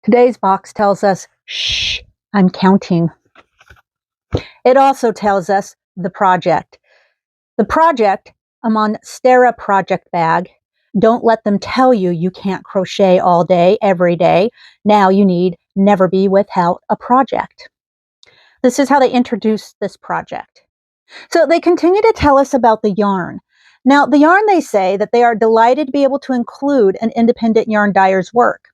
Today's box tells us, shh, I'm counting. It also tells us the project. The project, a Monstera project bag. Don't let them tell you you can't crochet all day, every day. Now you need never be without a project. This is how they introduce this project. So they continue to tell us about the yarn. Now, the yarn, they say that they are delighted to be able to include an independent yarn dyer's work.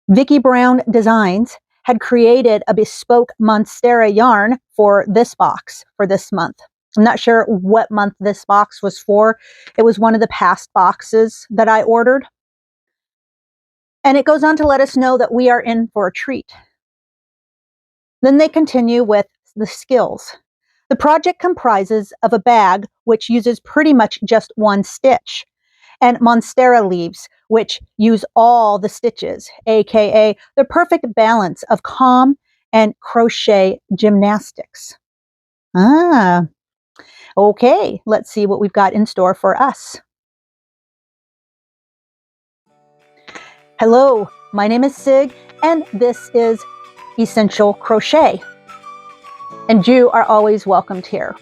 Vicki Brown Designs had created a bespoke Monstera yarn for this box, for this month. I'm not sure what month this box was for. It was one of the past boxes that I ordered. And it goes on to let us know that we are in for a treat. Then they continue with the skills. The project comprises of a bag which uses pretty much just one stitch, and Monstera leaves, which use all the stitches, aka the perfect balance of calm and crochet gymnastics. Okay, let's see what we've got in store for us. Hello, my name is Sig, and this is Essential Crochet. And you are always welcomed here.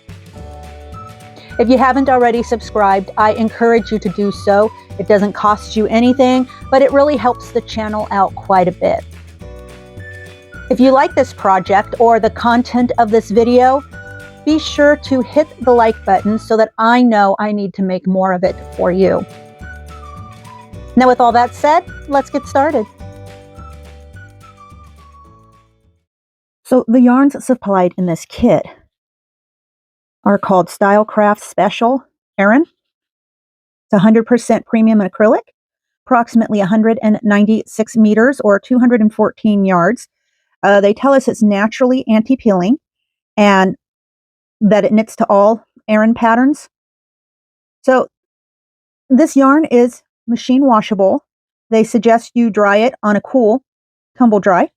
If you haven't already subscribed, I encourage you to do so. It doesn't cost you anything, but it really helps the channel out quite a bit. If you like this project or the content of this video, be sure to hit the like button so that I know I need to make more of it for you. Now, with all that said, let's get started. So the yarns supplied in this kit are called Stylecraft Special Aran. It's 100% premium acrylic, approximately 196 meters or 214 yards. They tell us it's naturally anti-peeling and that it knits to all Aran patterns. So this yarn is machine washable. They suggest you dry it on a cool tumble dry.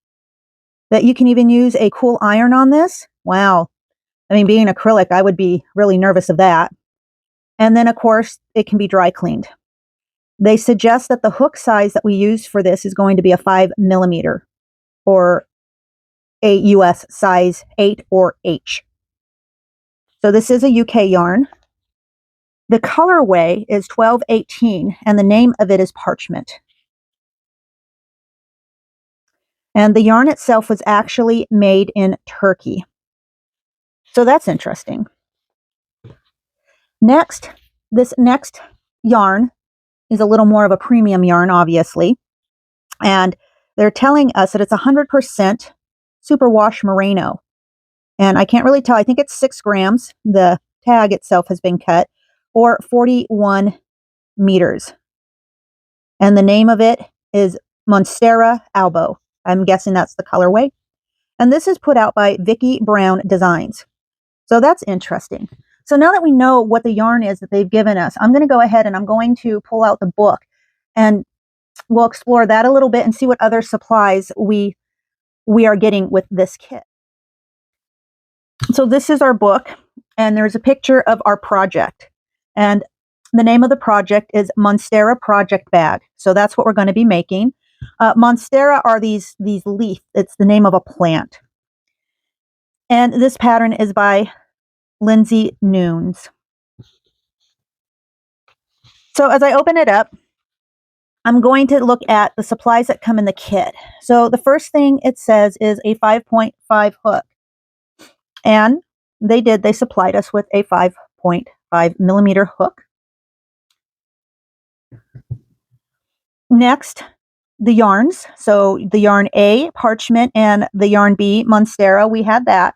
That you can even use a cool iron on this. Wow. I mean, being acrylic, I would be really nervous of that. And then, of course, it can be dry cleaned. They suggest that the hook size that we use for this is going to be a 5 millimeter or a US size 8 or H. So this is a UK yarn. The colorway is 1218, and the name of it is Parchment. And the yarn itself was actually made in Turkey. So that's interesting. Next, this next yarn is a little more of a premium yarn, obviously. And they're telling us that it's 100% superwash merino. And I can't really tell. I think it's 6 grams. The tag itself has been cut, or 41 meters. And the name of it is Monstera Albo. I'm guessing that's the colorway. And this is put out by Vicki Brown Designs. So that's interesting. So now that we know what the yarn is that they've given us, I'm going to go ahead and I'm going to pull out the book and we'll explore that a little bit and see what other supplies we are getting with this kit. So this is our book, and there's a picture of our project. And the name of the project is Monstera Project Bag. So that's what we're going to be making. Monstera are these leaf. It's the name of a plant. And this pattern is by Lindsay Nunes. So as I open it up, I'm going to look at the supplies that come in the kit. So the first thing it says is a 5.5 hook. And they supplied us with a 5.5 millimeter hook. Next, the yarns. So the yarn A, Parchment, and the yarn B, Monstera, we had that.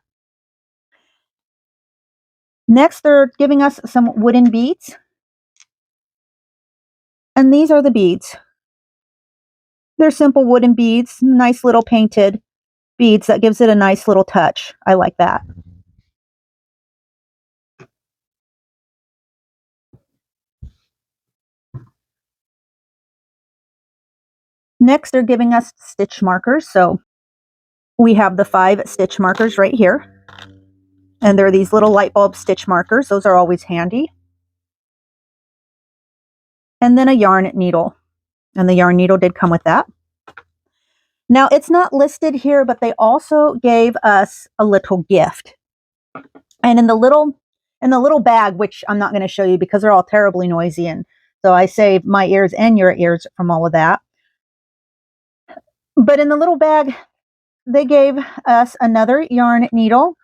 Next, they're giving us some wooden beads. And these are the beads. They're simple wooden beads, nice little painted beads that gives it a nice little touch. I like that. Next, they're giving us stitch markers. So we have the 5 stitch markers right here. And there are these little light bulb stitch markers. Those are always handy. And then a yarn needle. And the yarn needle did come with that. Now, it's not listed here, but they also gave us a little gift. And in the little bag, which I'm not going to show you because they're all terribly noisy, and so I save my ears and your ears from all of that. But in the little bag, they gave us another yarn needle,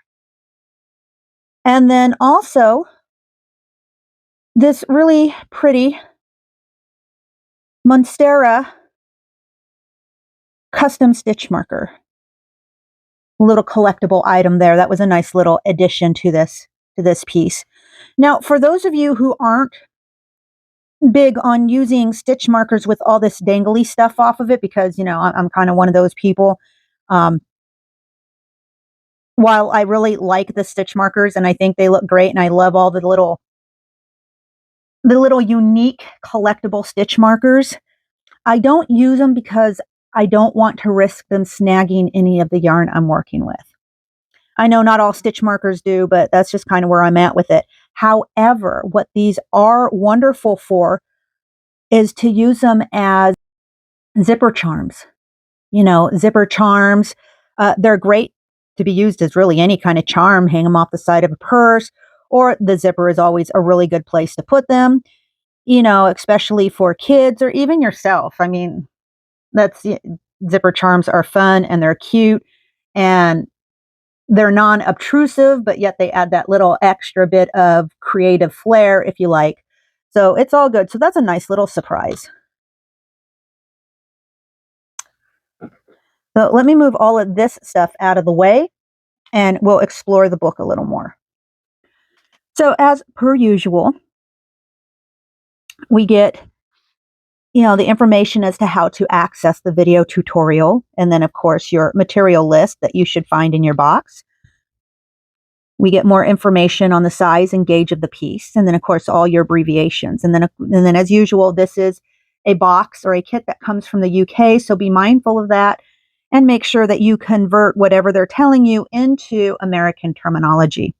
and then also this really pretty Monstera custom stitch marker. A little collectible item there. That was a nice little addition to this piece. Now, for those of you who aren't big on using stitch markers with all this dangly stuff off of it, because, you know, I'm kind of one of those people. While I really like the stitch markers and I think they look great and I love all the little unique collectible stitch markers, I don't use them because I don't want to risk them snagging any of the yarn I'm working with. I know not all stitch markers do, but that's just kind of where I'm at with it. However, what these are wonderful for is to use them as zipper charms. You know, zipper charms, they're great to be used as really any kind of charm. Hang them off the side of a purse, or the zipper is always a really good place to put them, you know, especially for kids or even yourself. I mean, zipper charms are fun and they're cute and they're non-obtrusive, but yet they add that little extra bit of creative flair, if you like. So it's all good. So that's a nice little surprise. So let me move all of this stuff out of the way and we'll explore the book a little more. So as per usual, we get, you know, the information as to how to access the video tutorial. And then, of course, your material list that you should find in your box. We get more information on the size and gauge of the piece. And then, of course, all your abbreviations. And then as usual, this is a box or a kit that comes from the UK. So be mindful of that and make sure that you convert whatever they're telling you into American terminology.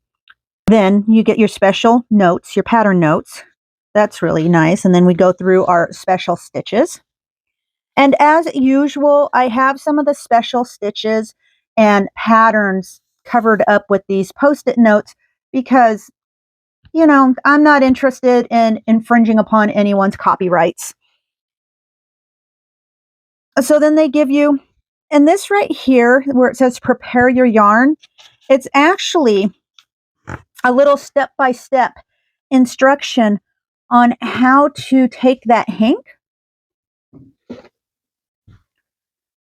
Then you get your special notes, your pattern notes. That's really nice. And then we go through our special stitches. And as usual, I have some of the special stitches and patterns covered up with these Post-it notes because, you know, I'm not interested in infringing upon anyone's copyrights. So then they give you, and this right here where it says prepare your yarn, it's actually a little step-by-step instruction on how to take that hank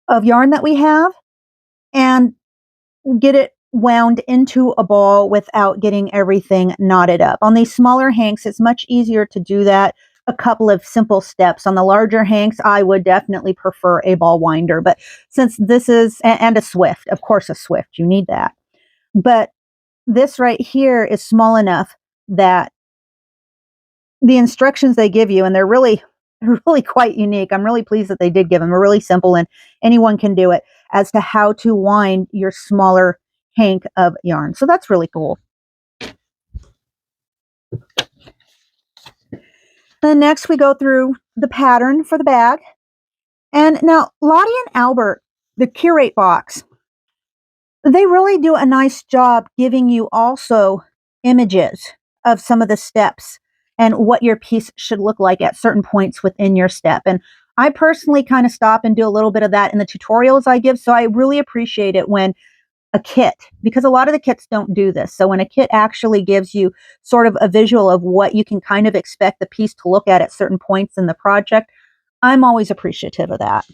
of yarn that we have and get it wound into a ball without getting everything knotted up. On these smaller hanks, it's much easier to do that. A couple of simple steps. On the larger hanks, I would definitely prefer a ball winder. But since this is, and a Swift, of course a Swift, you need that. But this right here is small enough that the instructions they give you, and they're really quite unique. I'm really pleased that they did give them. They're really simple and anyone can do it as to how to wind your smaller hank of yarn. So that's really cool. Then next we go through the pattern for the bag. And now Lottie and Albert, the Curate box, they really do a nice job giving you also images of some of the steps and what your piece should look like at certain points within your step. And I personally kind of stop and do a little bit of that in the tutorials I give. So I really appreciate it when a kit, because a lot of the kits don't do this. So when a kit actually gives you sort of a visual of what you can kind of expect the piece to look at certain points in the project, I'm always appreciative of that.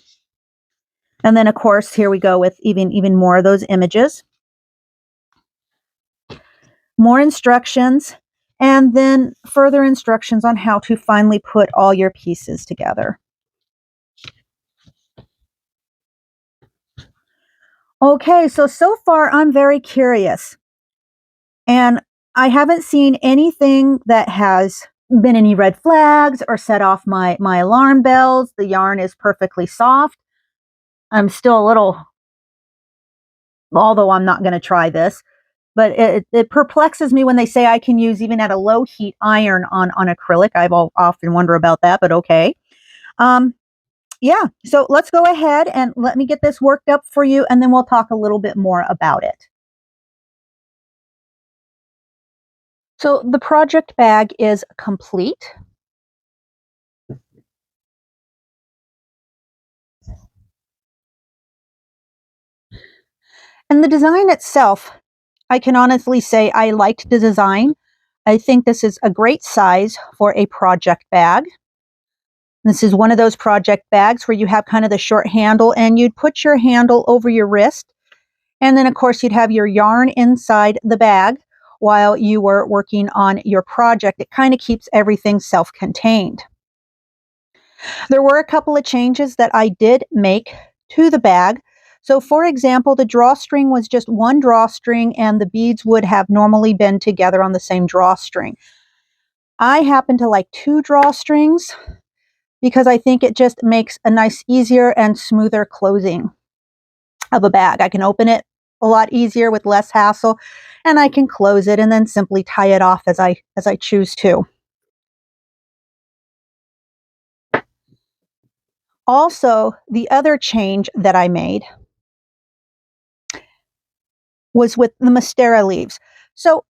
And then, of course, here we go with even more of those images. More instructions, and then further instructions on how to finally put all your pieces together. Okay, so far I'm very curious. And I haven't seen anything that has been any red flags or set off my alarm bells. The yarn is perfectly soft. I'm still a little, although I'm not going to try this, but it perplexes me when they say I can use even at a low heat iron on acrylic. I've often wonder about that, but okay. yeah, so let's go ahead and let me get this worked up for you, and then we'll talk a little bit more about it. So the project bag is complete. And the design itself, I can honestly say I liked the design. I think this is a great size for a project bag. This is one of those project bags where you have kind of the short handle and you'd put your handle over your wrist. And then, of course, you'd have your yarn inside the bag while you were working on your project. It kind of keeps everything self-contained. There were a couple of changes that I did make to the bag. So, for example, the drawstring was just one drawstring and the beads would have normally been together on the same drawstring. I happen to like two drawstrings because I think it just makes a nice, easier and smoother closing of a bag. I can open it a lot easier with less hassle, and I can close it and then simply tie it off as I choose to. Also, the other change that I made was with the Mystera leaves. So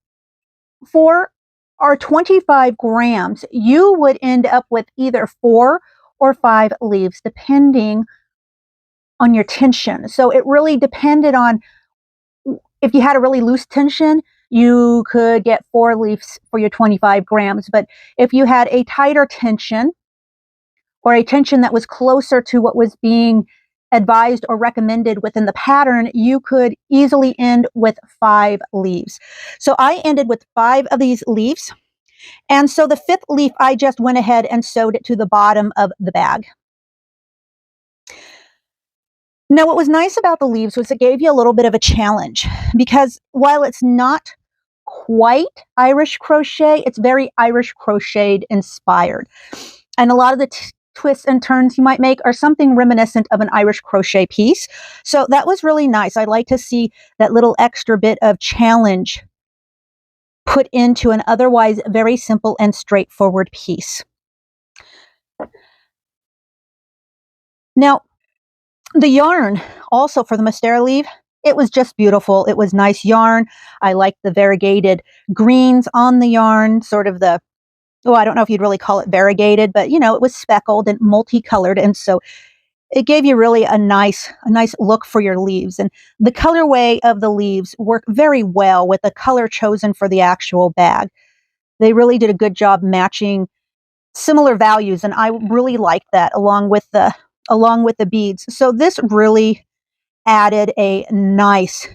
for our 25 grams, you would end up with either 4 or 5 leaves, depending on your tension. So it really depended on, if you had a really loose tension, you could get 4 leaves for your 25 grams. But if you had a tighter tension, or a tension that was closer to what was being advised or recommended within the pattern, you could easily end with 5 leaves. So I ended with 5 of these leaves. And so the 5th leaf, I just went ahead and sewed it to the bottom of the bag. Now, what was nice about the leaves was it gave you a little bit of a challenge, because while it's not quite Irish crochet, it's very Irish crocheted inspired. And a lot of the twists and turns you might make are something reminiscent of an Irish crochet piece. So that was really nice. I like to see that little extra bit of challenge put into an otherwise very simple and straightforward piece. Now, the yarn also for the Mystera leaf, it was just beautiful. It was nice yarn. I liked the variegated greens on the yarn, sort of the, oh, I don't know if you'd really call it variegated, but you know, it was speckled and multicolored. And so it gave you really a nice look for your leaves. And the colorway of the leaves work very well with the color chosen for the actual bag. They really did a good job matching similar values, and I really liked that along with the beads. So this really added a nice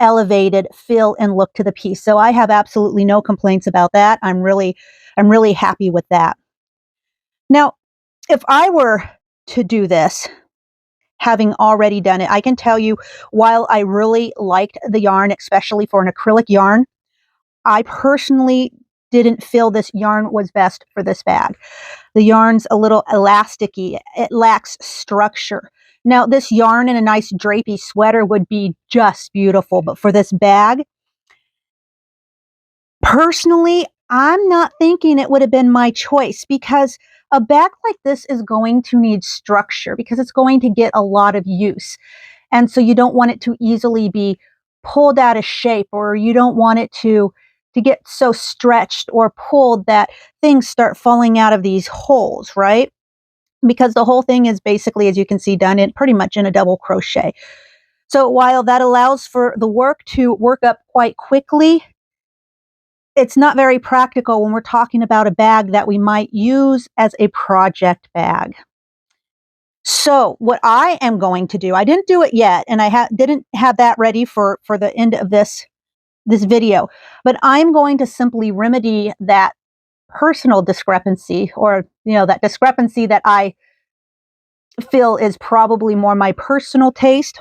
elevated feel and look to the piece. So I have absolutely no complaints about that. I'm really happy with that. Now, if I were to do this, having already done it, I can tell you, while I really liked the yarn, especially for an acrylic yarn, I personally didn't feel this yarn was best for this bag. The yarn's a little elasticy. It lacks structure. Now, this yarn in a nice drapey sweater would be just beautiful, but for this bag, personally, I'm not thinking it would have been my choice, because a bag like this is going to need structure because it's going to get a lot of use. And so you don't want it to easily be pulled out of shape, or you don't want it to get so stretched or pulled that things start falling out of these holes, right? Because the whole thing is basically, as you can see, done in pretty much in a double crochet. So while that allows for the work to work up quite quickly, it's not very practical when we're talking about a bag that we might use as a project bag. So what I am going to do, I didn't do it yet, and I didn't have that ready for the end of this video, but I'm going to simply remedy that personal discrepancy, or that discrepancy that I feel is probably more my personal taste.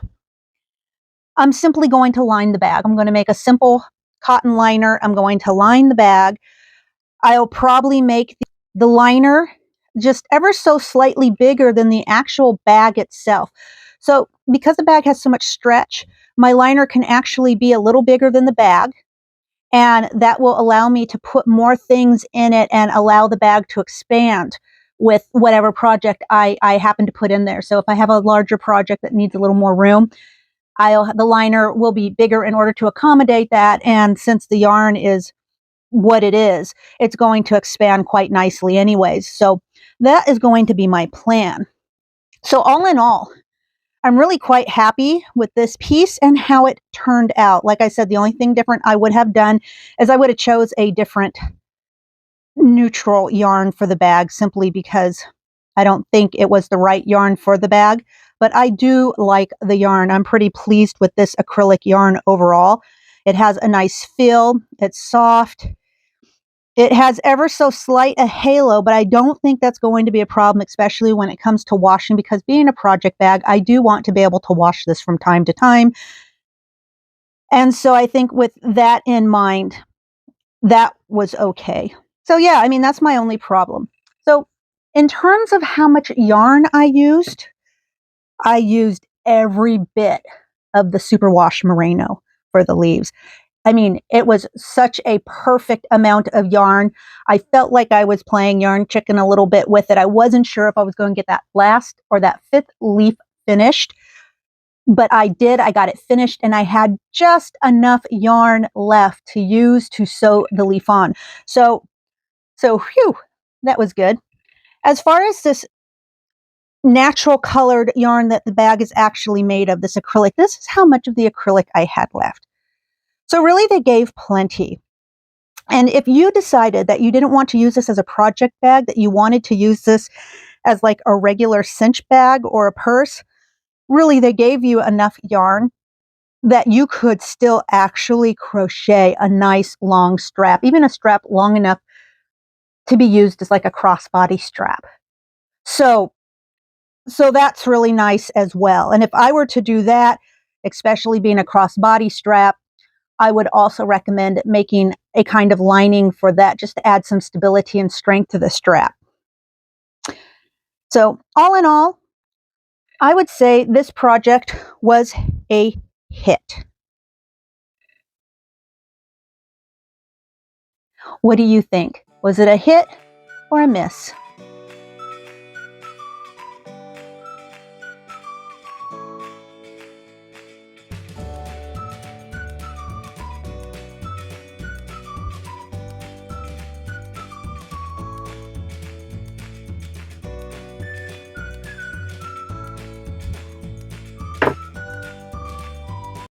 I'm simply going to line the bag. I'm going to make a simple cotton liner. I'm going to line the bag. I'll probably make the liner just ever so slightly bigger than the actual bag itself. So because the bag has so much stretch, my liner can actually be a little bigger than the bag, and that will allow me to put more things in it and allow the bag to expand with whatever project I happen to put in there. So if I have a larger project that needs a little more room, the liner will be bigger in order to accommodate that. And since the yarn is what it is, it's going to expand quite nicely anyways. So that is going to be my plan. So all in all, I'm really quite happy with this piece and how it turned out. Like I said, the only thing different I would have done is I would have chose a different neutral yarn for the bag, simply because I don't think it was the right yarn for the bag. But I do like the yarn. I'm pretty pleased with this acrylic yarn overall. It has a nice feel. It's soft. It has ever so slight a halo, but I don't think that's going to be a problem, especially when it comes to washing, because being a project bag, I do want to be able to wash this from time to time. And so I think with that in mind, that was okay. So yeah, I mean, that's my only problem. So in terms of how much yarn I used every bit of the superwash merino for the leaves. I mean, it was such a perfect amount of yarn. I felt like I was playing yarn chicken a little bit with it. I wasn't sure if I was going to get that last or that fifth leaf finished, but I did. I got it finished, and I had just enough yarn left to use to sew the leaf on. So whew, that was good. As far as this natural colored yarn that the bag is actually made of, this acrylic, this is how much of the acrylic I had left. So really, they gave plenty. And if you decided that you didn't want to use this as a project bag, that you wanted to use this as like a regular cinch bag or a purse, really, they gave you enough yarn that you could still actually crochet a nice long strap, even a strap long enough to be used as like a crossbody strap. So that's really nice as well. And if I were to do that, especially being a crossbody strap, I would also recommend making a kind of lining for that, just to add some stability and strength to the strap. So all in all, I would say this project was a hit. What do you think? Was it a hit or a miss?